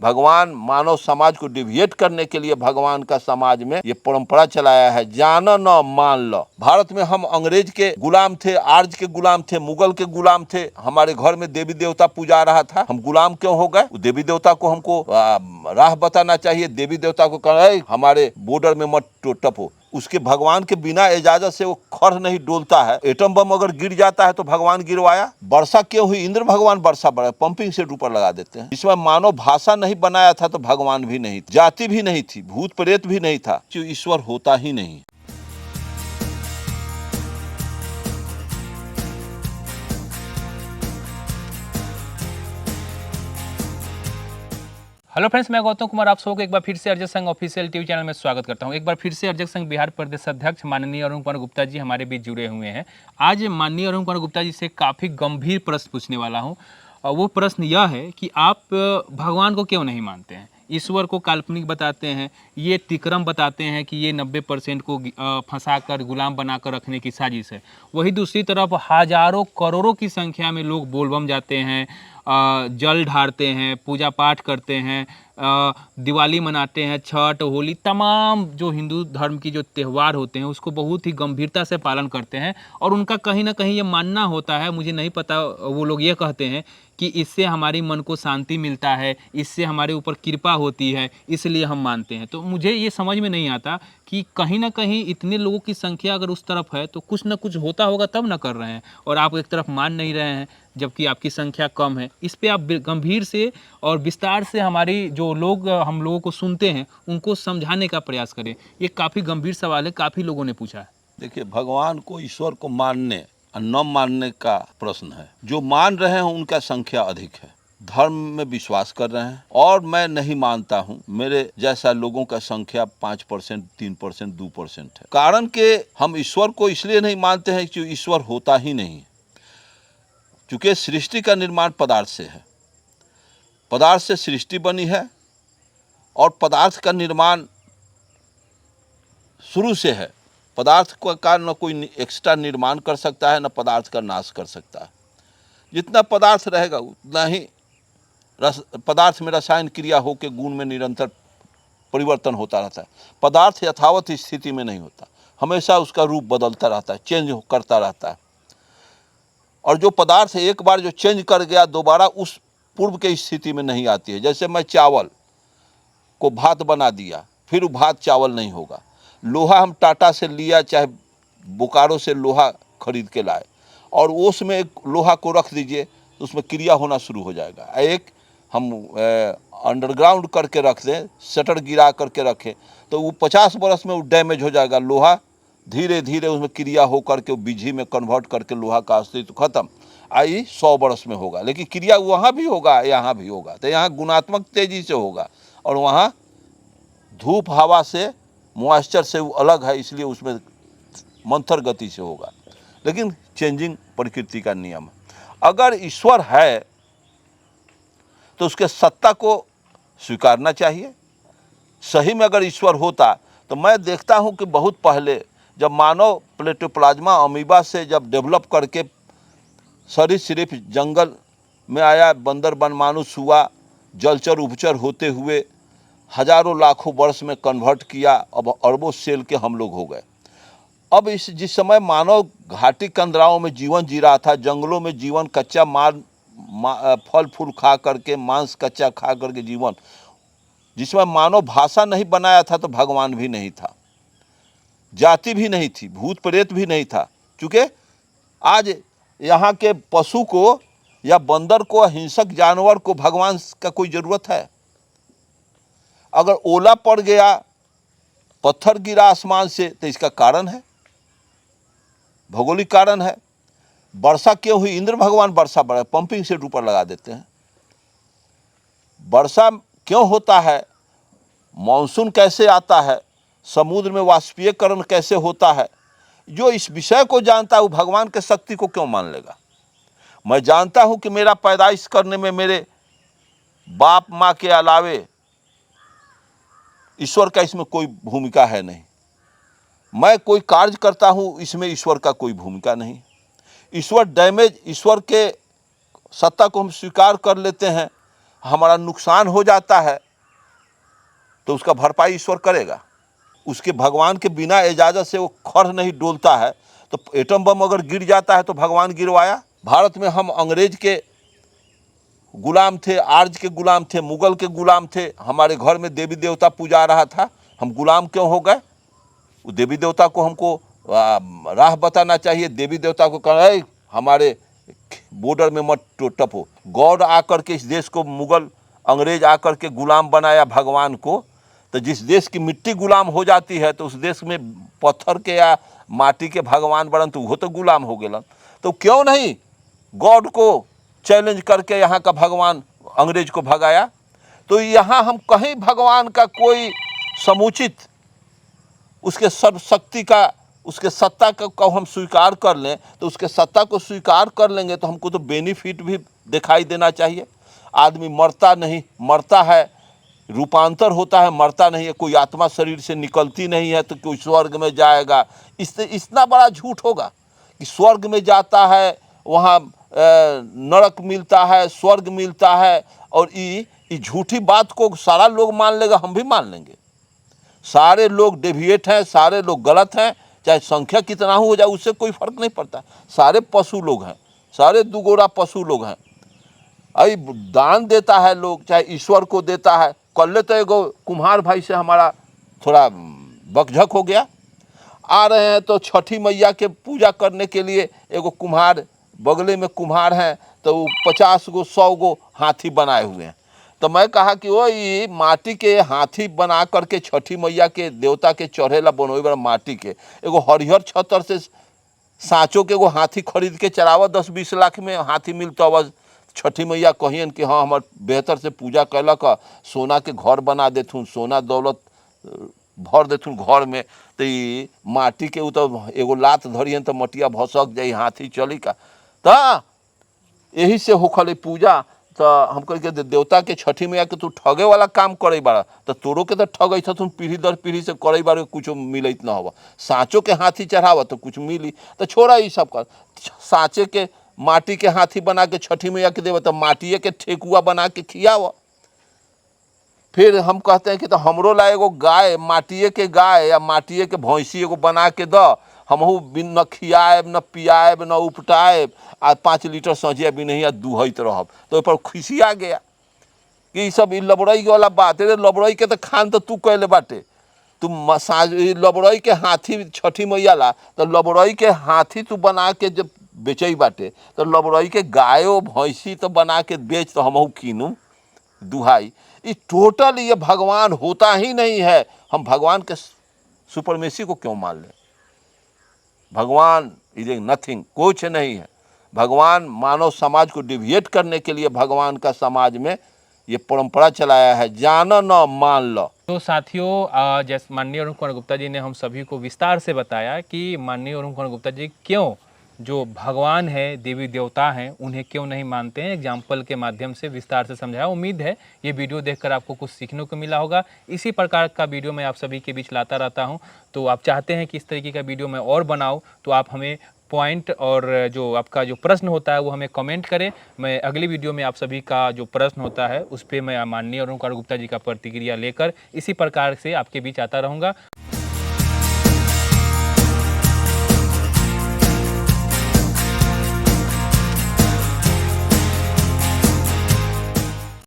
भगवान मानव समाज को डिविएट करने के लिए भगवान का समाज में ये परंपरा चलाया है, जानो न मान लो। भारत में हम अंग्रेज के गुलाम थे, आर्य के गुलाम थे, मुगल के गुलाम थे। हमारे घर में देवी देवता पूजा रहा था, हम गुलाम क्यों हो गए? देवी देवता को हमको राह बताना चाहिए। देवी देवता को कहा हमारे बॉर्डर में मत टपो। उसके भगवान के बिना इजाजत से वो खड़ नहीं डोलता है। एटम बम अगर गिर जाता है तो भगवान गिरवाया। वर्षा क्यों हुई? इंद्र भगवान वर्षा बढ़ा, पंपिंग सेट ऊपर लगा देते हैं। इसमें मानव भाषा नहीं बनाया था तो भगवान भी नहीं, जाति भी नहीं थी, भूत प्रेत भी नहीं था, जो ईश्वर होता ही नहीं। हेलो फ्रेंड्स, मैं गौतम कुमार आप सबको एक बार फिर से अर्जक संघ ऑफिशियल टीवी चैनल में स्वागत करता हूं। एक बार फिर से अर्जक संघ बिहार प्रदेश अध्यक्ष माननीय अरुण कुमार गुप्ता जी हमारे बीच जुड़े हुए हैं। आज माननीय अरुण कुमार गुप्ता जी से काफ़ी गंभीर प्रश्न पूछने वाला हूं। वो प्रश्न यह है कि आप भगवान को क्यों नहीं मानते हैं? ईश्वर को काल्पनिक बताते हैं, ये तिक्रम बताते हैं कि ये 90% को फंसाकर गुलाम बनाकर रखने की साजिश है। वही दूसरी तरफ हजारों करोड़ों की संख्या में लोग बोलबम जाते हैं, जल ढारते हैं, पूजा पाठ करते हैं, दिवाली मनाते हैं, छठ, होली, तमाम जो हिंदू धर्म की जो त्यौहार होते हैं उसको बहुत ही गंभीरता से पालन करते हैं। और उनका कहीं ना कहीं ये मानना होता है, मुझे नहीं पता, वो लोग ये कहते हैं कि इससे हमारी मन को शांति मिलता है, इससे हमारे ऊपर कृपा होती है, इसलिए हम मानते हैं। तो मुझे ये समझ में नहीं आता कि कहीं ना कहीं इतने लोगों की संख्या अगर उस तरफ है तो कुछ ना कुछ होता होगा तब ना कर रहे हैं, और आप एक तरफ मान नहीं रहे हैं जबकि आपकी संख्या कम है। इस पे आप गंभीर से और विस्तार से हमारी जो लोग हम लोगों को सुनते हैं उनको समझाने का प्रयास करें। ये काफ़ी गंभीर सवाल है, काफ़ी लोगों ने पूछा है। देखिए, भगवान को, ईश्वर को मानने और न मानने का प्रश्न है। जो मान रहे हैं उनका संख्या अधिक है, धर्म में विश्वास कर रहे हैं, और मैं नहीं मानता हूं। मेरे जैसा लोगों का संख्या 5%, 3%, 2% है। कारण कि हम ईश्वर को इसलिए नहीं मानते हैं कि ईश्वर होता ही नहीं। क्योंकि सृष्टि का निर्माण पदार्थ से है, पदार्थ से सृष्टि बनी है, और पदार्थ का निर्माण शुरू से है। पदार्थ का न कोई एक्स्ट्रा निर्माण कर सकता है, न पदार्थ का नाश कर सकता है। जितना पदार्थ रहेगा उतना ही पदार्थ में रसायन क्रिया होकर गुण में निरंतर परिवर्तन होता रहता है। पदार्थ यथावत स्थिति में नहीं होता, हमेशा उसका रूप बदलता रहता है, चेंज करता रहता है। और जो पदार्थ एक बार जो चेंज कर गया, दोबारा उस पूर्व के स्थिति में नहीं आती है। जैसे मैं चावल को भात बना दिया, फिर वो भात चावल नहीं होगा। लोहा हम टाटा से लिया, चाहे बोकारो से लोहा खरीद के लाए, और उसमें एक लोहा को रख दीजिए तो उसमें क्रिया होना शुरू हो जाएगा। एक हम अंडरग्राउंड करके रख दें, शटर गिरा करके रखें, तो वो 50 बरस में वो डैमेज हो जाएगा। लोहा धीरे धीरे उसमें क्रिया होकर के बिजली में कन्वर्ट करके लोहा का अस्तित्व खत्म। आई 100 बरस में होगा, लेकिन क्रिया वहाँ भी होगा, यहाँ भी होगा। तो यहाँ गुणात्मक तेजी से होगा, और वहाँ धूप हवा से, मॉइस्चर से वो अलग है, इसलिए उसमें मंथर गति से होगा। लेकिन चेंजिंग प्रकृति का नियम है। अगर ईश्वर है तो उसके सत्ता को स्वीकारना चाहिए। सही में अगर ईश्वर होता तो मैं देखता हूँ कि बहुत पहले जब मानव प्लेटोप्लाज्मा अमीबा से जब डेवलप करके सरीसृप जंगल में आया, बंदर बनमानुष हुआ, जलचर उपचर होते हुए हजारों लाखों वर्ष में कन्वर्ट किया, अब अरबों सेल के हम लोग हो गए। अब जिस समय मानव घाटी कंदराओं में जीवन जी रहा था, जंगलों में जीवन, कच्चा फल फूल खा करके, मांस कच्चा खा करके जीवन, जिसमें मानव भाषा नहीं बनाया था तो भगवान भी नहीं था, जाति भी नहीं थी, भूत प्रेत भी नहीं था। क्योंकि आज यहाँ के पशु को या बंदर को, हिंसक जानवर को भगवान का कोई ज़रूरत है? अगर ओला पड़ गया, पत्थर गिरा आसमान से, तो इसका कारण है, भौगोलिक कारण है। वर्षा क्यों हुई? इंद्र भगवान वर्षा बढ़ा, पंपिंग सेट ऊपर लगा देते हैं। वर्षा क्यों होता है? मानसून कैसे आता है? समुद्र में वाष्पीयकरण कैसे होता है? जो इस विषय को जानता है वो भगवान के शक्ति को क्यों मान लेगा? मैं जानता हूं कि मेरा पैदाइश करने में मेरे बाप माँ के अलावे ईश्वर का इसमें कोई भूमिका है नहीं। मैं कोई कार्य करता हूं, इसमें ईश्वर का कोई भूमिका नहीं। ईश्वर के सत्ता को हम स्वीकार कर लेते हैं, हमारा नुकसान हो जाता है तो उसका भरपाई ईश्वर करेगा। उसके भगवान के बिना इजाज़त से वो खड़ नहीं डोलता है। तो एटम बम अगर गिर जाता है तो भगवान गिरवाया। भारत में हम अंग्रेज के गुलाम थे, आर्ज के गुलाम थे, मुगल के गुलाम थे। हमारे घर में देवी देवता पूजा रहा था, हम गुलाम क्यों हो गए? वो देवी देवता को हमको राह बताना चाहिए। देवी देवता को कहा हमारे बॉर्डर में मत टपो। गॉड आकर के इस देश को, मुगल अंग्रेज आकर के गुलाम बनाया भगवान को। तो जिस देश की मिट्टी गुलाम हो जाती है तो उस देश में पत्थर के या माटी के भगवान बनन तो वो तो गुलाम हो गए। तो क्यों नहीं गॉड को चैलेंज करके यहाँ का भगवान अंग्रेज को भगाया? तो यहाँ हम कहीं भगवान का कोई समुचित उसके सर्वशक्ति का, उसके सत्ता को हम स्वीकार कर लें तो उसके सत्ता को स्वीकार कर लेंगे तो हमको तो बेनिफिट भी दिखाई देना चाहिए। आदमी मरता नहीं, मरता है, रूपांतर होता है, मरता नहीं है। कोई आत्मा शरीर से निकलती नहीं है तो कोई स्वर्ग में जाएगा। इससे इतना बड़ा झूठ होगा कि स्वर्ग में जाता है, वहाँ नरक मिलता है, स्वर्ग मिलता है, और ये झूठी बात को सारा लोग मान लेगा, हम भी मान लेंगे। सारे लोग डेविएट हैं, सारे लोग गलत हैं, चाहे संख्या कितना हो जाए उससे कोई फर्क नहीं पड़ता। सारे पशु लोग हैं, सारे दुगोरा पशु लोग हैं। अरे दान देता है लोग, चाहे ईश्वर को देता है। कल तो एगो कुम्हार भाई से हमारा थोड़ा बकझक हो गया। आ रहे हैं तो छठी मैया के पूजा करने के लिए एगो कुम्हार, बगले में कुम्हार हैं, तो वो 50 गो 100 गो हाथी बनाए हुए हैं। तो मैं कहा कि वो ये माटी के हाथी बना करके छठी मैया के देवता के चढ़ेला बनोई बड़ा माटी के एगो हरिहर छतर से साँचो के एगो हाथी खरीद के चरावा 10-20 लाख में हाथी मिलता हुआ। छठी मैया कहियन कि हाँ हमार बेहतर से पूजा कैलक, सोना के घर बना देथुन, सोना दौलत भर देथुन घर में। तो ये माटी के उ तो एगो लात धरियन तो मटिया भसक जाई, हाथी चली का। तो यही से होखले पूजा। तो हम कह के देवता के छठी मैया के तू ठगे वाला काम करे बाड़ा, तो तोरो के तो ठगई थुन पीढ़ी दर पीढ़ी से करे बारे, कुछ मिलत ना होगा। साँचो के हाथी चढ़ावा तो कुछ मिली। तो छोड़ा ये सब कर, साँचे के माटी के हाथी बना के छठी मैया के देवे तो माटिए के ठेकुआ बना के खियाव। फिर हम कहते हैं कि तो हमरो ला एगो गाय, माटिए के गाय या माटिए के भैंसी एगो बना के द, हमहू बिन न खियाएब न पियाएब न उपटाएब, आ 5 लीटर सझिया बिनहिया दूहैत रहब। तो ओहि पर खुशी आ गया कि ई सब लबड़ई वाला बात है। लबड़ई के तो खान तो तू कैले बाटे। तू लबड़ई के हाथी छठी मैया ला, तो लबड़ई के हाथी तू बना के जब बेचई बाटे तो लबड़ई के गायो भैंसी तो बना के बेच, तो हमहू कीनू दुहाई। ये टोटल ये भगवान होता ही नहीं है। हम भगवान के सुपरमेसी को क्यों मान लें? भगवान इज नथिंग, कुछ नहीं है। भगवान मानव समाज को डिविएट करने के लिए भगवान का समाज में ये परंपरा चलाया है, जानो न मान लो। तो साथियों, जैसे माननीय अरुण कुमार गुप्ता जी ने हम सभी को विस्तार से बताया कि माननीय अरुण कुमार गुप्ता जी क्यों जो भगवान है, देवी देवता हैं, उन्हें क्यों नहीं मानते हैं। एग्जाम्पल के माध्यम से विस्तार से समझाया। उम्मीद है ये वीडियो देखकर आपको कुछ सीखने को मिला होगा। इसी प्रकार का वीडियो मैं आप सभी के बीच लाता रहता हूं। तो आप चाहते हैं कि इस तरीके का वीडियो मैं और बनाऊं, तो आप हमें पॉइंट और जो आपका जो प्रश्न होता है वो हमें कमेंट करें। मैं अगली वीडियो में आप सभी का जो प्रश्न होता है उस पर मैं माननीय अरुण कुमार गुप्ता जी का प्रतिक्रिया लेकर इसी प्रकार से आपके बीच आता रहूँगा।